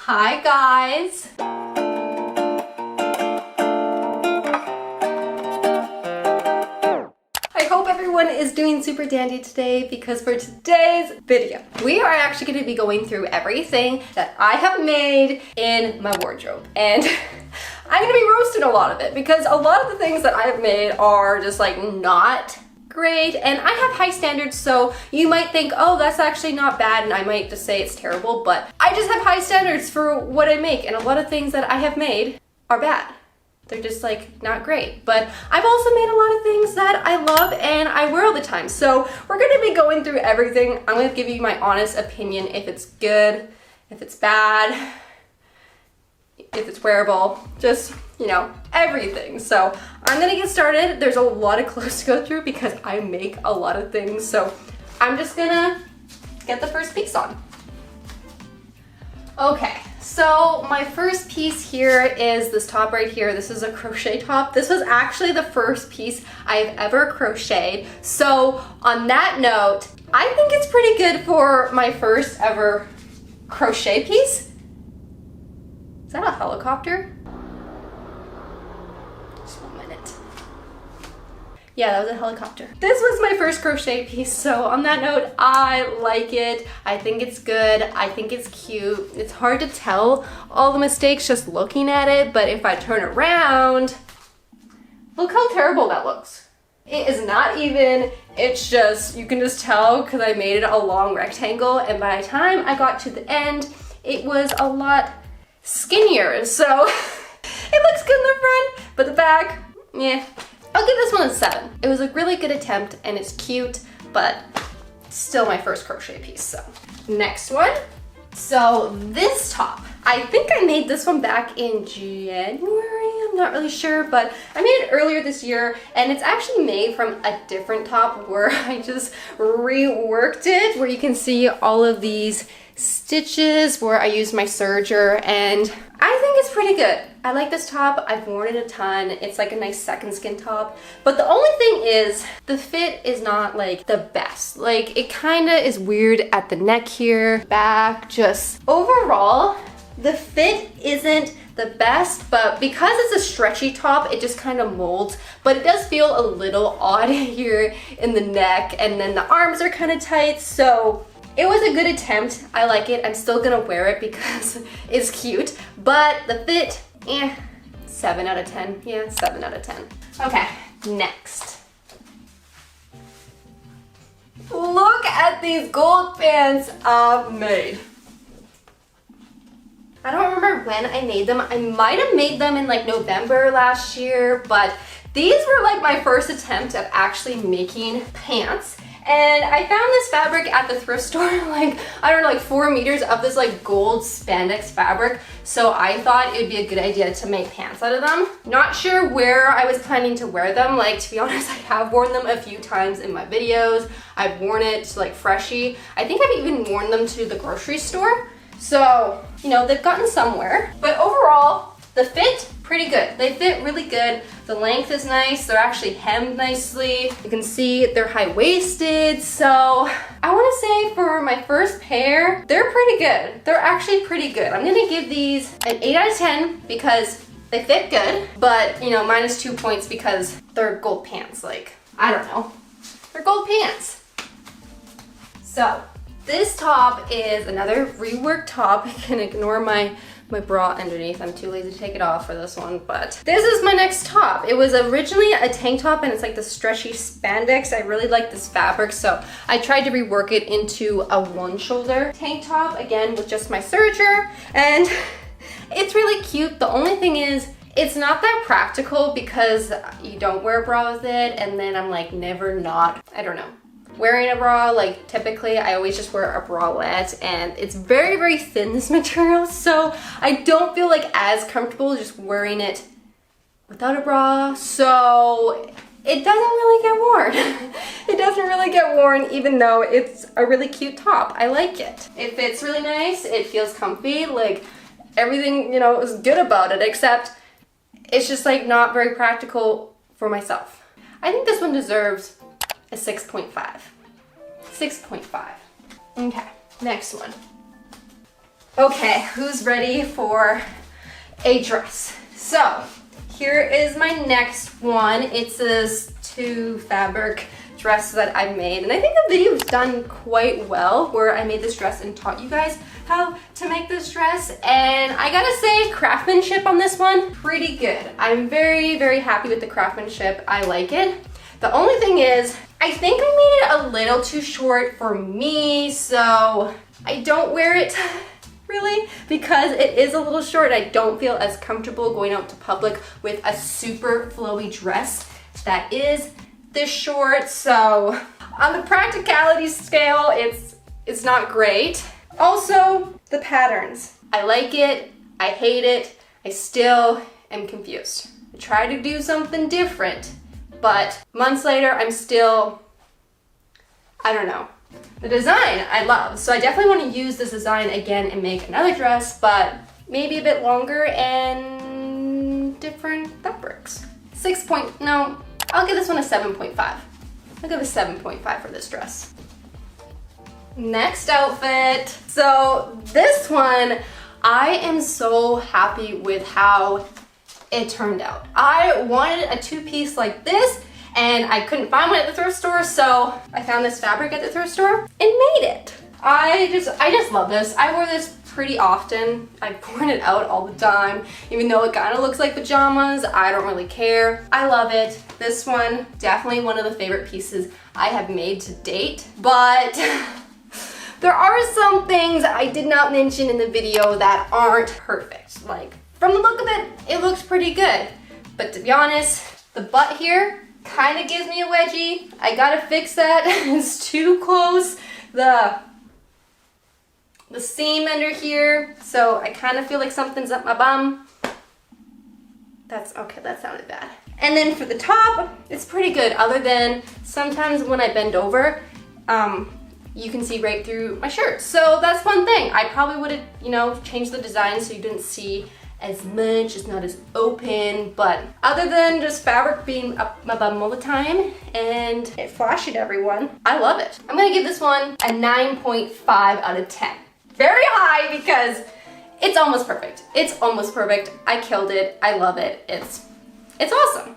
Hi guys! I hope everyone is doing super dandy today because for today's video, we are actually going to be going through everything that I have made in my wardrobe. And I'm going to be roasting a lot of it because a lot of the things that I have made are just like not great, and I have high standards, so you might think, oh, that's actually not bad, and I might just say it's terrible, but I just have high standards for what I make, and a lot of things that I have made are bad. They're just like not great, but I've also made a lot of things that I love and I wear all the time. So we're going to be going through everything. I'm going to give you my honest opinion, if it's good, if it's bad, if it's wearable, just, you know, everything. So I'm gonna get started. There's a lot of clothes to go through because I make a lot of things. So I'm just gonna get the first piece on. Okay, so my first piece here is this top right here. This is a crochet top. This was actually the first piece I've ever crocheted. So on that note, I think it's pretty good for my first ever crochet piece. Is that a helicopter? Just 1 minute. Yeah, that was a helicopter. This was my first crochet piece, so on that note, I like it. I think it's good. I think it's cute. It's hard to tell all the mistakes just looking at it, but if I turn around, look how terrible that looks. It is not even, it's just, you can just tell because I made it a long rectangle, and by the time I got to the end, it was a lot skinnier, so it looks good in the front, but the back, yeah. I'll give this one a 7. It was a really good attempt and it's cute, but still my first crochet piece, so. Next one. So this top, I think I made this one back in January, I'm not really sure, but I made it earlier this year, and it's actually made from a different top where I just reworked it, where you can see all of these stitches where I used my serger, and I think it's pretty good. I like this top. I've worn it a ton. It's like a nice second skin top, but the only thing is the fit is not like the best. Like it kind of is weird at the neck here, back, just overall the fit isn't the best, but because it's a stretchy top, it just kind of molds, but it does feel a little odd here in the neck, and then the arms are kind of tight, so it was a good attempt. I like it. I'm still gonna wear it because it's cute, but the fit, 7 out of 10. Yeah, 7 out of 10. Okay, next. Look at these gold pants I've made. I don't remember when I made them. I might have made them in like November last year, but these were like my first attempt of actually making pants. And I found this fabric at the thrift store, like, I don't know, like 4 meters of this like gold spandex fabric. So I thought it would be a good idea to make pants out of them. Not sure where I was planning to wear them. Like, to be honest, I have worn them a few times in my videos. I've worn it to like Freshie. I think I've even worn them to the grocery store. So, you know, they've gotten somewhere. But overall, the fit, pretty good. They fit really good. The length is nice. They're actually hemmed nicely. You can see they're high-waisted. So I want to say for my first pair, they're pretty good. They're actually pretty good. I'm going to give these an 8 out of 10 because they fit good, but you know, -2 points because they're gold pants. Like, I don't know. They're gold pants. So this top is another reworked top. You can ignore my bra underneath. I'm too lazy to take it off for this one, but this is my next top. It was originally a tank top, and it's like the stretchy spandex. I really like this fabric, so I tried to rework it into a one-shoulder tank top, again with just my serger, and it's really cute. The only thing is, it's not that practical because you don't wear a bra with it, and then I'm like never not, I don't know, wearing a bra. Like typically I always just wear a bralette, and it's very, very thin, this material, so I don't feel like as comfortable just wearing it without a bra, so it doesn't really get worn. It doesn't really get worn even though it's a really cute top. I like it. It fits really nice, it feels comfy, like everything, you know, is good about it, except it's just like not very practical for myself. I think this one deserves a 6.5. 6.5. Okay, next one. Okay, who's ready for a dress? So here is my next one. It's this two fabric dress that I made, and I think the video's done quite well where I made this dress and taught you guys how to make this dress, and I gotta say craftsmanship on this one, pretty good. I'm very, very happy with the craftsmanship. I like it. The only thing is, I think I made it a little too short for me, so I don't wear it really because it is a little short. I don't feel as comfortable going out to public with a super flowy dress that is this short. So on the practicality scale, it's not great. Also, the patterns. I like it, I hate it, I still am confused. I try to do something different, but months later, I'm still, I don't know. The design I love, so I definitely want to use this design again and make another dress, but maybe a bit longer and different fabrics. No, I'll give this one a 7.5. I'll give a 7.5 for this dress. Next outfit. So this one, I am so happy with how it turned out. I wanted a two-piece like this, and I couldn't find one at the thrift store, so I found this fabric at the thrift store and made it. I just love this. I wear this pretty often. I've worn it out all the time. Even though it kind of looks like pajamas, I don't really care. I love it. This one, definitely one of the favorite pieces I have made to date, but there are some things I did not mention in the video that aren't perfect. Like, from the look of it, it looks pretty good. But to be honest, the butt here kind of gives me a wedgie. I gotta fix that. It's too close. The seam under here, so I kind of feel like something's up my bum. That's okay, that sounded bad. And then for the top, it's pretty good, other than sometimes when I bend over, you can see right through my shirt. So that's one thing. I probably would have, you know, changed the design so you didn't see as much, it's not as open, but other than just fabric being up my bum all the time and it flashing everyone, I love it. I'm gonna give this one a 9.5 out of 10. Very high because it's almost perfect. It's almost perfect. I killed it. I love it. It's awesome.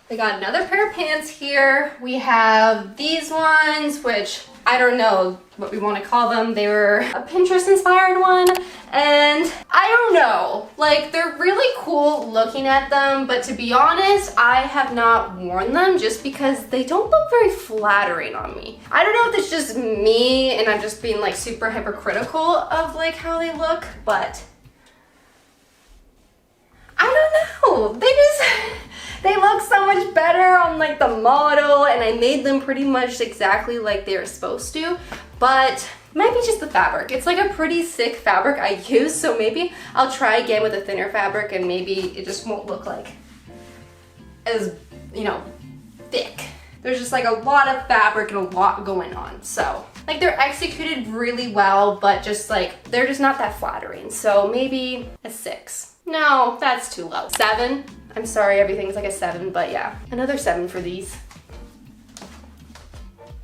We got another pair of pants here. We have these ones, which I don't know what we want to call them. They were a Pinterest inspired one, and I don't know, like, they're really cool looking at them, but to be honest, I have not worn them just because they don't look very flattering on me. I don't know if it's just me and I'm just being like super hypocritical of like how they look, but I don't know. They look so much better on like the model, and I made them pretty much exactly like they were supposed to, but it might be just the fabric. It's like a pretty thick fabric I use, so maybe I'll try again with a thinner fabric and maybe it just won't look like as, you know, thick. There's just like a lot of fabric and a lot going on, so like they're executed really well, but just like they're just not that flattering, so maybe a 6. No, that's too low. 7. I'm sorry, everything's like a 7, but yeah, another 7 for these.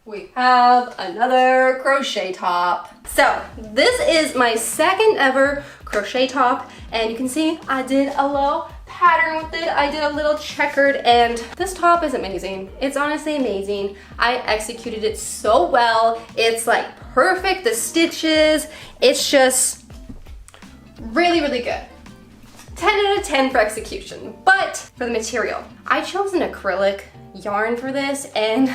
We have another crochet top. So this is my second ever crochet top, and you can see I did a little pattern with it. I did a little checkered, and this top is amazing. It's honestly amazing. I executed it so well. It's like perfect, the stitches, it's just really, really good. 10 out of 10 for execution, but for the material, I chose an acrylic yarn for this, and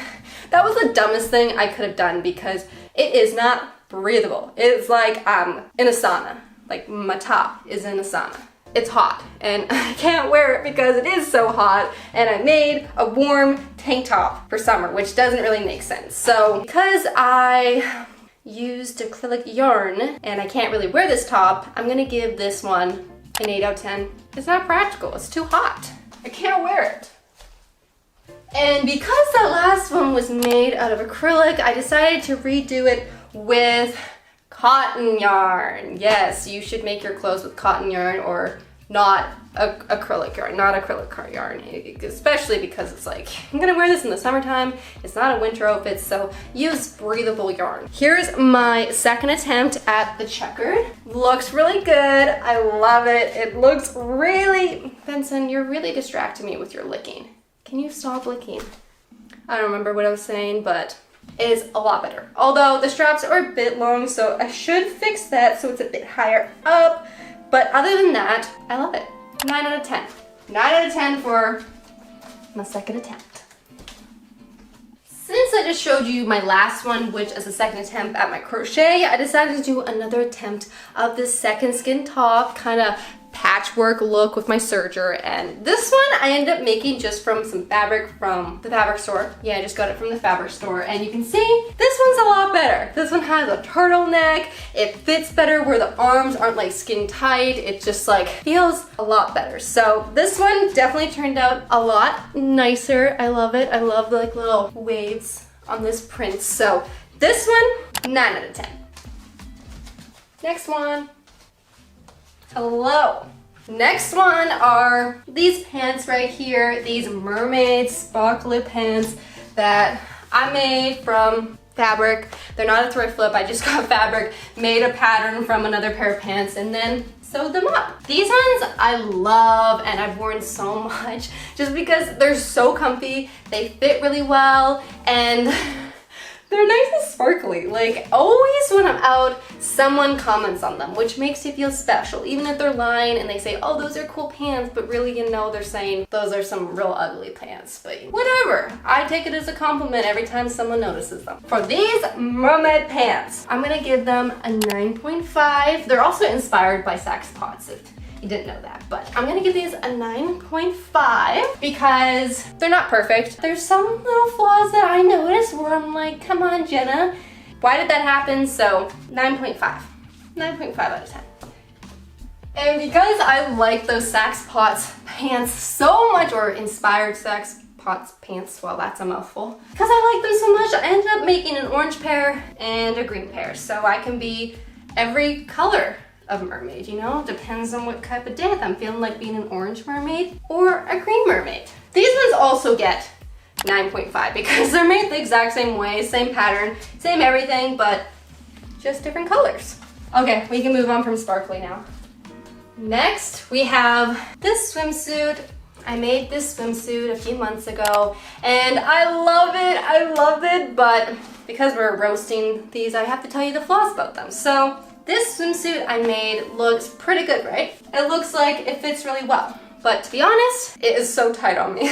that was the dumbest thing I could have done because it is not breathable. It's like in a sauna. Like my top is in a sauna. It's hot, and I can't wear it because it is so hot, and I made a warm tank top for summer, which doesn't really make sense. So because I used acrylic yarn and I can't really wear this top, I'm gonna give this one an 8 out of 10. It's not practical, it's too hot. I can't wear it. And because that last one was made out of acrylic, I decided to redo it with cotton yarn. Yes, you should make your clothes with cotton yarn or not acrylic yarn, not acrylic yarn, especially because it's like, I'm gonna wear this in the summertime. It's not a winter outfit, so use breathable yarn. Here's my second attempt at the checkered. Looks really good. I love it. It looks really, Benson, you're really distracting me with your licking. Can you stop licking? I don't remember what I was saying, but it is a lot better. Although the straps are a bit long, so I should fix that so it's a bit higher up. But other than that, I love it. 9 out of 10. 9 out of 10 for my second attempt. Since I just showed you my last one, which is a second attempt at my crochet, I decided to do another attempt of this second skin top, kind of patchwork look with my serger. And this one I ended up making just from some fabric from the fabric store. Yeah, I just got it from the fabric store, and you can see this one's a lot better. This one has a turtleneck. It fits better where the arms aren't like skin tight. It just like feels a lot better. So this one definitely turned out a lot nicer. I love it. I love the like little waves on this print. So this one, 9 out of 10. Next one. Hello. Next one are these pants right here, these Mermaid sparkly pants that I made from fabric. They're not a thrift flip, I just got fabric, made a pattern from another pair of pants, and then sewed them up. These ones I love and I've worn so much just because they're so comfy, they fit really well, and they're nice and sparkly. Like, always when I'm out, someone comments on them, which makes you feel special. Even if they're lying and they say, oh, those are cool pants, but really, you know, they're saying those are some real ugly pants. But whatever, I take it as a compliment every time someone notices them. For these Mermaid pants, I'm gonna give them a 9.5. They're also inspired by Sax Pots, if you didn't know that, but I'm gonna give these a 9.5 because they're not perfect. There's some little flaws that I noticed where I'm like, come on, Jenna, why did that happen? So 9.5, 9.5 out of 10. And because I like those Sax Pots pants so much, or inspired Sax Pots pants, well, that's a mouthful. Because I like them so much, I ended up making an orange pair and a green pair, so I can be every color of mermaid, you know? Depends on what type of day I'm feeling like being an orange mermaid or a green mermaid. These ones also get 9.5 because they're made the exact same way, same pattern, same everything, but just different colors. Okay, we can move on from sparkly now. Next, we have this swimsuit. I made this swimsuit a few months ago and I love it, but because we're roasting these, I have to tell you the flaws about them. So this swimsuit I made looks pretty good, right? It looks like it fits really well, but to be honest, it is so tight on me.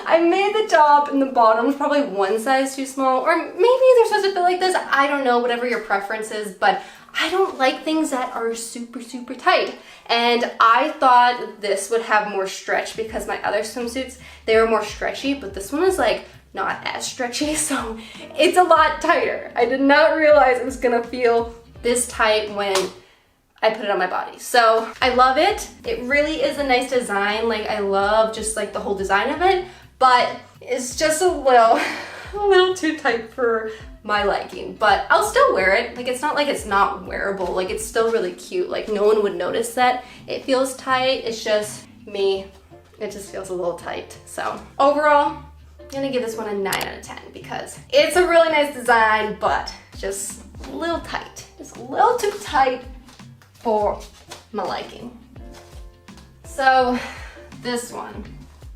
I made the top and the bottom probably one size too small, or maybe they're supposed to fit like this. I don't know, whatever your preference is, but I don't like things that are super, super tight. And I thought this would have more stretch because my other swimsuits, they were more stretchy, but this one is like not as stretchy, so it's a lot tighter. I did not realize it was gonna feel this tight when I put it on my body. So I love it. It really is a nice design. Like, I love just like the whole design of it, but it's just a little too tight for my liking, but I'll still wear it. Like, it's not like it's not wearable. Like, it's still really cute. Like, no one would notice that it feels tight. It's just me. It just feels a little tight. So overall, I'm gonna give this one a 9 out of 10 because it's a really nice design, but just a little tight. Just a little too tight for my liking. So this one.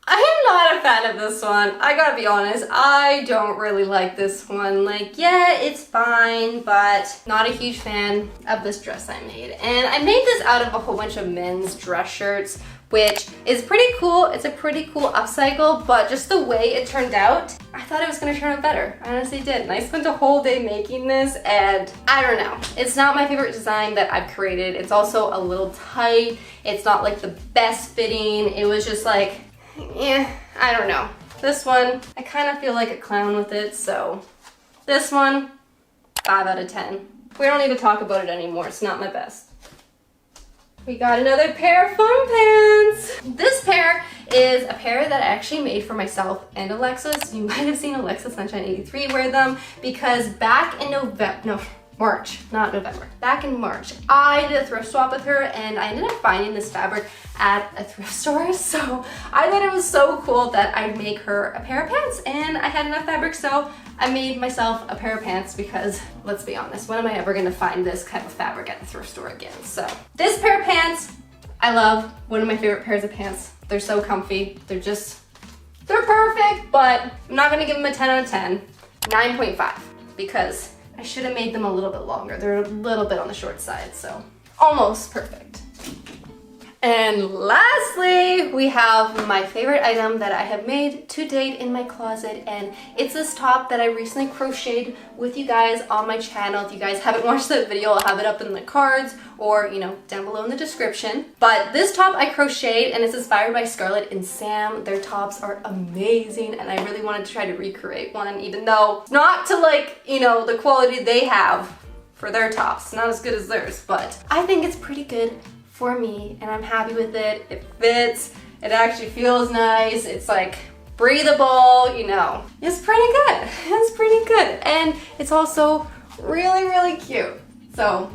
I am not a fan of this one. I gotta be honest, I don't really like this one. Like, yeah, it's fine, but not a huge fan of this dress I made. And I made this out of a whole bunch of men's dress shirts, which is pretty cool. It's a pretty cool upcycle, but just the way it turned out, I thought it was gonna turn out better. I honestly did. And I spent a whole day making this, and I don't know. It's not my favorite design that I've created. It's also a little tight. It's not like the best fitting. It was just like, I don't know. This one, I kind of feel like a clown with it, so this one, 5 out of 10. We don't need to talk about it anymore. It's not my best. We got another pair of fun pants. This pair is a pair that I actually made for myself and Alexis. You might have seen Alexis Sunshine 83 wear them because back in March, not November. Back in March, I did a thrift swap with her and I ended up finding this fabric at a thrift store. So I thought it was so cool that I'd make her a pair of pants, and I had enough fabric, so I made myself a pair of pants because, let's be honest, when am I ever gonna find this kind of fabric at the thrift store again? So this pair of pants, I love. One of my favorite pairs of pants. They're so comfy. They're perfect, but I'm not gonna give them a 10 out of 10. 9.5, because I should have made them a little bit longer. They're a little bit on the short side, so almost perfect. And lastly, we have my favorite item that I have made to date in my closet, and it's this top that I recently crocheted with you guys on my channel. If you guys haven't watched that video, I'll have it up in the cards or, you know, down below in the description. But this top I crocheted, and it's inspired by Scarlett and Sam. Their tops are amazing, and I really wanted to try to recreate one, even though not to, like, you know, the quality they have for their tops. Not as good as theirs, but I think it's pretty good for me, and I'm happy with it. It fits, it actually feels nice, it's like breathable, you know. It's pretty good, it's pretty good. And it's also really, really cute. So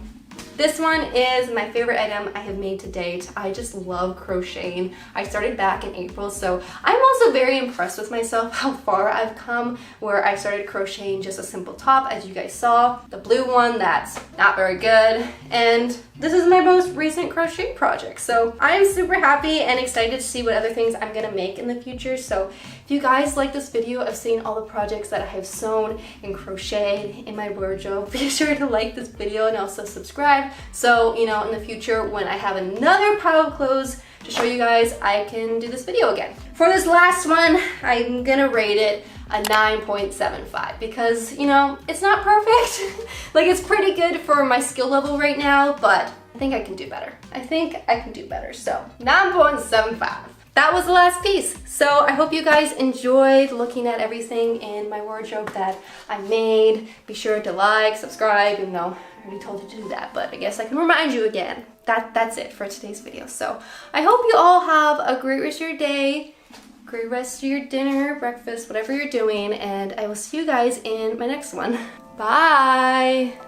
this one is my favorite item I have made to date. I just love crocheting. I started back in April, so I'm also very impressed with myself how far I've come, where I started crocheting just a simple top, as you guys saw. The blue one, that's not very good. And this is my most recent crochet project. So I am super happy and excited to see what other things I'm gonna make in the future. So if you guys like this video of seeing all the projects that I have sewn and crocheted in my wardrobe, be sure to like this video and also subscribe. So, you know, in the future when I have another pile of clothes to show you guys, I can do this video again. For this last one, I'm gonna rate it a 9.75 because, you know, it's not perfect. Like, it's pretty good for my skill level right now, but I think I can do better. I think I can do better, so 9.75. That was the last piece. So I hope you guys enjoyed looking at everything in my wardrobe that I made. Be sure to like, subscribe, even though I already told you to do that, but I guess I can remind you again. That's it for today's video. So I hope you all have a great rest of your day, great rest of your dinner, breakfast, whatever you're doing, and I will see you guys in my next one. Bye!